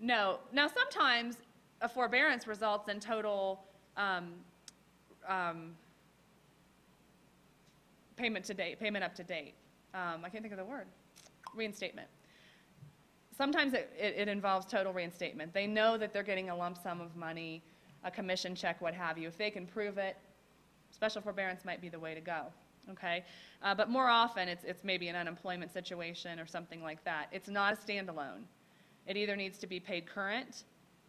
No. Now, sometimes a forbearance results in total payment up to date. I can't think of the word. Reinstatement. Sometimes it involves total reinstatement. They know that they're getting a lump sum of money, a commission check, what have you. If they can prove it, special forbearance might be the way to go, okay? But more often, it's maybe an unemployment situation or something like that. It's not a standalone. It either needs to be paid current,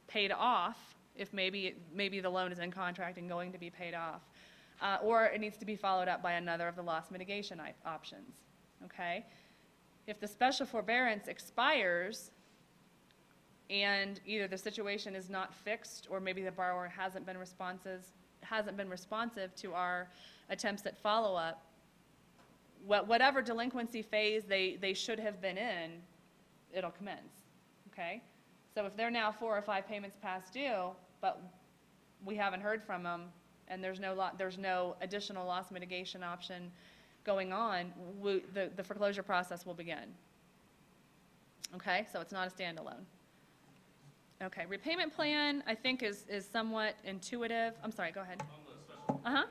paid off, if maybe the loan is in contract and going to be paid off, or it needs to be followed up by another of the loss mitigation options, okay? If the special forbearance expires and either the situation is not fixed or maybe the borrower hasn't been responsive to our attempts at follow-up, whatever delinquency phase they should have been in, it'll commence, okay? So if they're now 4 or 5 payments past due, but we haven't heard from them and there's no additional loss mitigation option going on, the foreclosure process will begin. Okay, so it's not a standalone. Okay, repayment plan I think is somewhat intuitive. I'm sorry, go ahead. On the special depending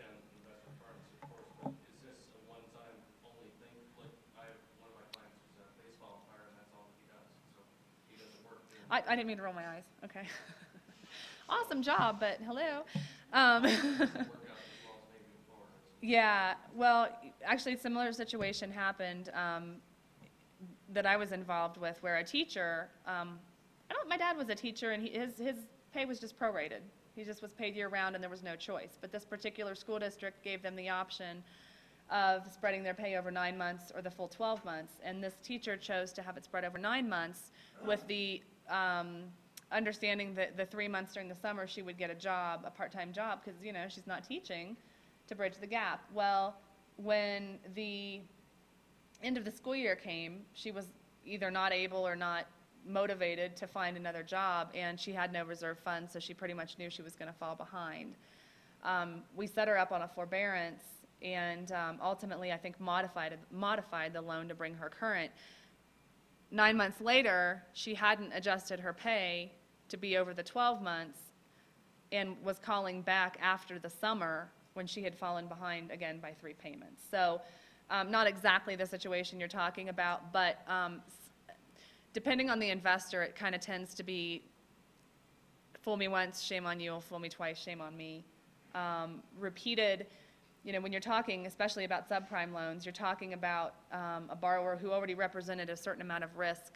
on investor requirements, of course, but is this a one-time only thing? Like I have one of my clients who's a baseball umpire and that's all he does, so he doesn't work. I didn't mean to roll my eyes. Okay. Awesome job, but hello. Yeah, well, actually a similar situation happened that I was involved with where a teacher, my dad was a teacher and his pay was just prorated. He just was paid year-round and there was no choice. But this particular school district gave them the option of spreading their pay over 9 months or the full 12 months. And this teacher chose to have it spread over 9 months with the understanding that the 3 months during the summer she would get a job, a part-time job, because, you know, she's not teaching, to bridge the gap. Well, when the end of the school year came, she was either not able or not motivated to find another job, and she had no reserve funds, so she pretty much knew she was going to fall behind. We set her up on a forbearance and ultimately, I think, modified the loan to bring her current. 9 months later, she hadn't adjusted her pay to be over the 12 months and was calling back after the summer when she had fallen behind again by 3 payments. So not exactly the situation you're talking about, but depending on the investor, it kind of tends to be fool me once, shame on you, fool me twice, shame on me. Repeated, you know, when you're talking, especially about subprime loans, you're talking about a borrower who already represented a certain amount of risk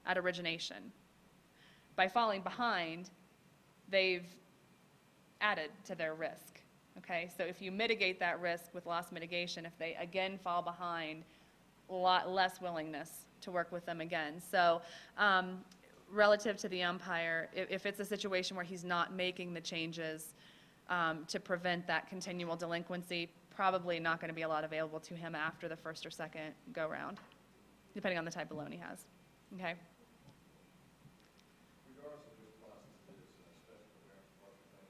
at origination. By falling behind, they've added to their risk. Okay, so if you mitigate that risk with loss mitigation, if they again fall behind, a lot less willingness to work with them again. So relative to the umpire, if it's a situation where he's not making the changes to prevent that continual delinquency, probably not going to be a lot available to him after the first or second go-round, depending on the type of loan he has. Okay. Regardless of which process it is, special forbearance, partial claim,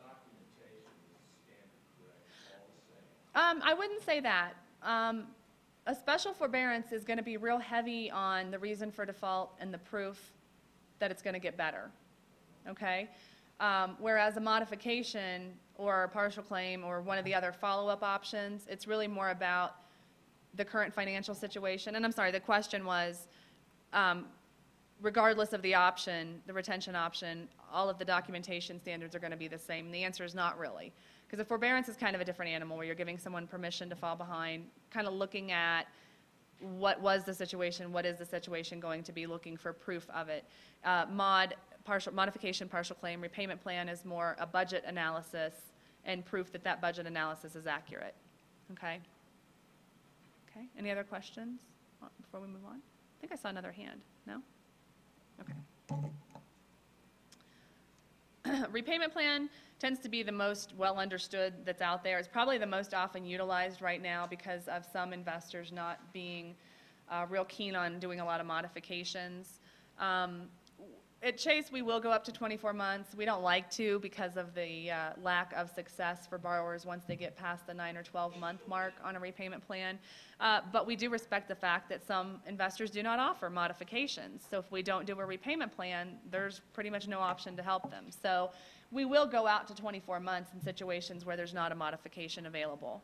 documentation is standard, correct? All the same. I wouldn't say that. A special forbearance is going to be real heavy on the reason for default and the proof that it's going to get better. Okay. Whereas a modification or a partial claim or one of the other follow-up options, it's really more about the current financial situation. And I'm sorry, the question was, regardless of the option, the retention option, all of the documentation standards are going to be the same. And the answer is not really. Because a forbearance is kind of a different animal where you're giving someone permission to fall behind, kind of looking at what was the situation, what is the situation going to be, looking for proof of it. Modification, partial claim, repayment plan is more a budget analysis and proof that that budget analysis is accurate. Okay? Okay, any other questions before we move on? I think I saw another hand. No? Okay. Repayment plan tends to be the most well understood that's out there. It's probably the most often utilized right now because of some investors not being real keen on doing a lot of modifications. at Chase, we will go up to 24 months. We don't like to because of the lack of success for borrowers once they get past the 9 or 12-month mark on a repayment plan. But we do respect the fact that some investors do not offer modifications. So if we don't do a repayment plan, there's pretty much no option to help them. So we will go out to 24 months in situations where there's not a modification available.